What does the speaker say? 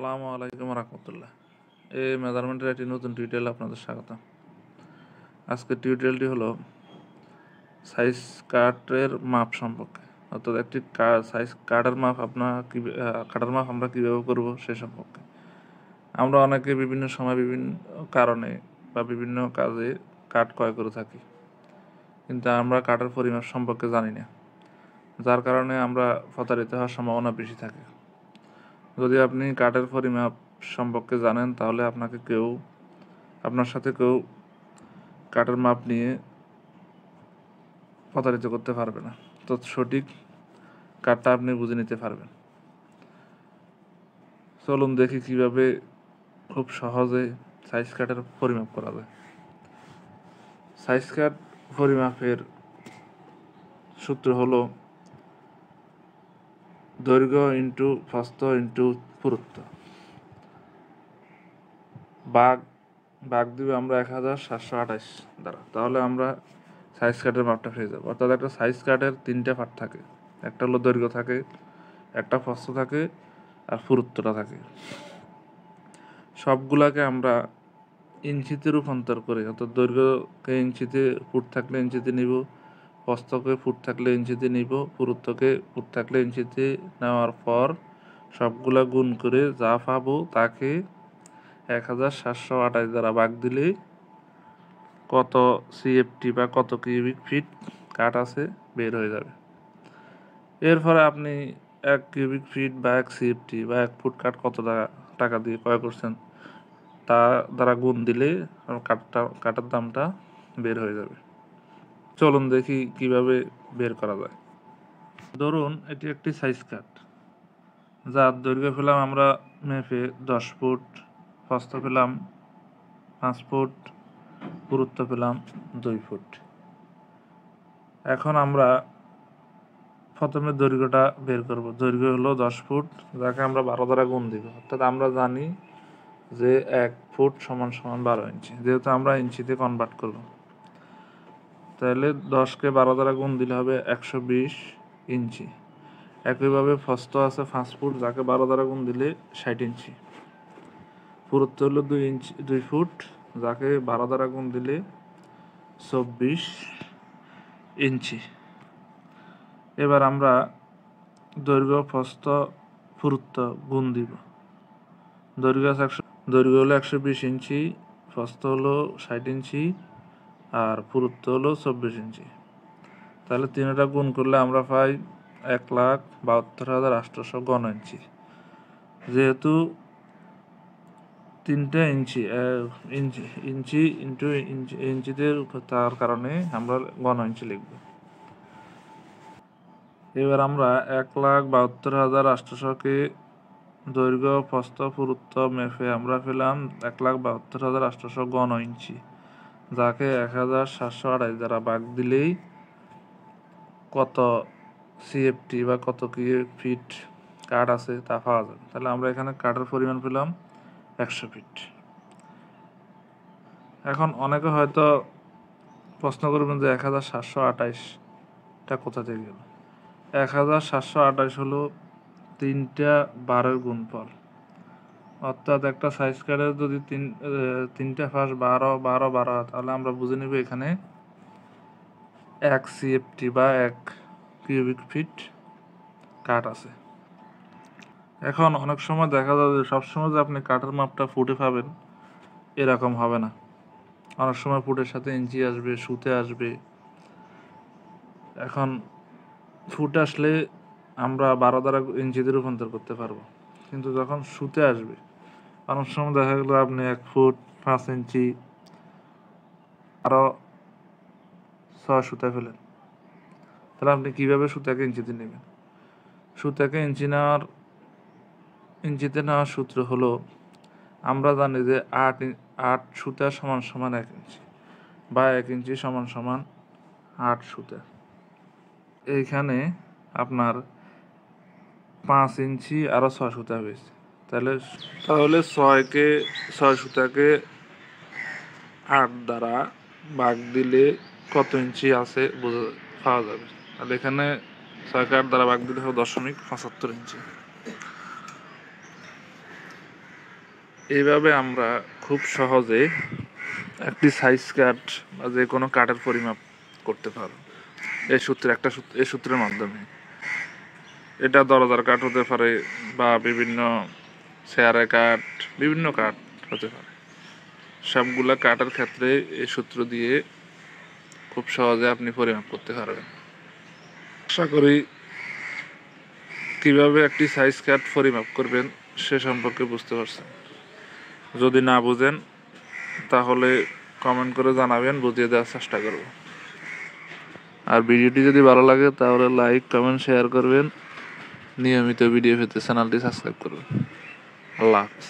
আসসালামু আলাইকুম রহমতুল্লাহ। এই মেজারমেন্টের একটি নতুন টিউটোরিয়াল আপনাদের স্বাগত। আজকের টিউটোরিয়ালটি হলো সাইজ কার্টের মাপ সম্পর্কে, অর্থাৎ একটি সাইজ কার্টের মাপ কার্টের মাপ আমরা কীভাবে করব সে সম্পর্কে। আমরা অনেকে বিভিন্ন সময় বিভিন্ন কারণে বা বিভিন্ন কাজে কাঠ ক্রয় করে থাকি, কিন্তু আমরা কাঠের পরিমাপ সম্পর্কে জানি না, যার কারণে আমরা প্রতারিত হওয়ার সম্ভাবনা বেশি থাকে। যদি আপনি কাঠের পরিমাপ সম্পর্কে জানেন, তাহলে আপনার সাথে কেউ কাঠের মাপ নিয়ে প্রতারিত করতে পারবে না, তো সঠিক কাঠটা আপনি বুঝে নিতে পারবেন। চলুন দেখি কিভাবে খুব সহজে সাইজ কাঠের পরিমাপ করা যায়। সাইজ কাঠ পরিমাপের সূত্র হলো দৈর্ঘ্য ইন্টু প্রস্থ ইন্টু পুরুত্ব। ভাগ দিবে আমরা 1728 দ্বারা, তাহলে আমরা সাইজ কাঠের মাপটা পেয়ে যাবো। অর্থাৎ একটা সাইজ কাঠের 3টে পার্ট থাকে, একটা হলো দৈর্ঘ্য থাকে, একটা প্রস্থ থাকে, আর পুরুত্বটা থাকে। সবগুলাকে আমরা ইঞ্চিতে রূপান্তর করে, অর্থাৎ দৈর্ঘ্যকে ইঞ্চিতে, ফুট থাকলে ইঞ্চিতে নিব, প্রস্থকে ফুট থাকলে ইঞ্চিতে নিব, পুরুত্বকে ফুট থাকলে ইঞ্চিতে নেওয়ার পর সবগুলা গুণ করে যা পাবো তাকে 1728 দ্বারা ভাগ দিলে কত সিএফটি বা কত কিউবিক ফিট কাঠ আছে বের হয়ে যাবে। এরপরে আপনি 1 কিউবিক ফিট বা 1 সিএফটি বা 1 ফুট কাঠ কত টাকা দিয়ে ক্রয় করছেন তা দ্বারা গুণ দিলে কাঠের দামটা বের হয়ে যাবে। চলুন দেখি কিভাবে বের করা যায়। ধরুন এটি একটি সাইজ কাঠ, যার দৈর্ঘ্য পেলাম আমরা মেপে 10 ফুট, প্রস্থ পেলাম 5 ফুট, পুরুত্ব পেলাম 2 ফুট। এখন আমরা প্রথমে দৈর্ঘ্যটা বের করব। দৈর্ঘ্য হলো 10 ফুট, যাকে আমরা 12 দ্বারা গুণ দিব। অর্থাৎ আমরা জানি যে 1 ফুট সমান সমান 12 ইঞ্চি, যেহেতু আমরা ইঞ্চিতে কনভার্ট করব, তাহলে 10কে 12 দ্বারা গুণ দিলে হবে 120 ইঞ্চি। একইভাবে প্রস্থ আছে 5 ফুট, যাকে 12 দ্বারা গুণ দিলে 60 ইঞ্চি। পুরুত্ব হলো 2 ফুট, যাকে 12 দ্বারা গুণ দিলে 24 ইঞ্চি। এবার আমরা দৈর্ঘ্য, প্রস্থ, পুরুত্ব গুণ দিব। দৈর্ঘ্য হলো 120 ইঞ্চি, প্রস্থ হলো 60 ইঞ্চি, আর পুরুত্ব হলো 24 ইঞ্চি। তাহলে তিনটা গুণ করলে আমরা পাই 1,72,800 ঘন ইঞ্চি। যেহেতু 3টে ইঞ্চি ইন্টু ইঞ্চিতে তার কারণে আমরা ঘন ইঞ্চি লিখব। এবার আমরা 1,72,800কে দৈর্ঘ্য, প্রস্থ, পুরুত্ব মেপে আমরা পেলাম 1,72,800 ঘন ইঞ্চি, যাকে 1728 দ্বারা ভাগ দিলেই কত সিএফটি বা কত ফিট কাঠ আছে তা পাওয়া যাবে। তাহলে আমরা এখানে কাঠের পরিমাণ পেলাম 100 ফিট। এখন অনেকে হয়তো প্রশ্ন করবেন যে 1728টা কোথা থেকে গেল। 1728 হলো 3টা বারের গুণফল। অর্থাৎ একটা সাইজ কার্ডের যদি 3টা পাশ 12 12 12 হয়, তাহলে আমরা বুঝে নিব এখানে 1 সিএফটি বা 1 কিউবিক ফিট কাঠ আছে। এখন অনেক সময় দেখা যায় যে সবসময় যে আপনি কাঠের মাপটা ফুটে পাবেন এরকম হবে না। অনেক সময় ফুটের সাথে ইঞ্চি আসবে, সুতে আসবে। এখন ফুট আসলে আমরা 12 দ্বারা ইঞ্চিতে রূপান্তর করতে পারবো, কিন্তু যখন সুতে আসবে অনেক সময় দেখা গেলো আপনি 1 ফুট 5 ইঞ্চি আরও 6 সুতা ফেলেন, তাহলে আপনি কীভাবে সুতাকে ইঞ্চিতে নেবেন? সুতাকে ইঞ্চিতে নেওয়ার সূত্র হলো, আমরা জানি যে 8 সুতা সমান সমান 1 ইঞ্চি, বা 1 ইঞ্চি সমান সমান 8 সুতা। এইখানে আপনার 5 ইঞ্চি আরও 6 সুতা হয়েছে। তাহলে 6 সুতাকে 8 দ্বারা ভাগ দিলে কত ইঞ্চি আছে পাওয়া যাবে। তাহলে এখানে 6কে 8 দ্বারা ভাগ দিলে হবে 0.75 ইঞ্চি। এইভাবে আমরা খুব সহজে একটি সাইজ কাট বা যে কোনো কাঠের পরিমাপ করতে পারো এই সূত্রের মাধ্যমে। এটা দরজার কাঠ হতে পারে বা বিভিন্ন চেয়ারের কাঠ, বিভিন্ন কাঠ হতে পারে। সবগুলা কাঠের ক্ষেত্রে এই সূত্র দিয়ে খুব সহজে আপনি পরিমাপ করতে পারবেন। আশা করি কিভাবে একটি সাইজ কাট পরিমাপ করবেন সে সম্পর্কে বুঝতে পারছেন। যদি না বুঝেন তাহলে কমেন্ট করে জানাবেন, বুঝিয়ে দেওয়ার চেষ্টা করব। আর ভিডিওটি যদি ভালো লাগে তাহলে লাইক, কমেন্ট, শেয়ার করবেন। নিয়মিত ভিডিও পেতে চ্যানেলটি সাবস্ক্রাইব করবেন। আল্লাহ হাফেজ।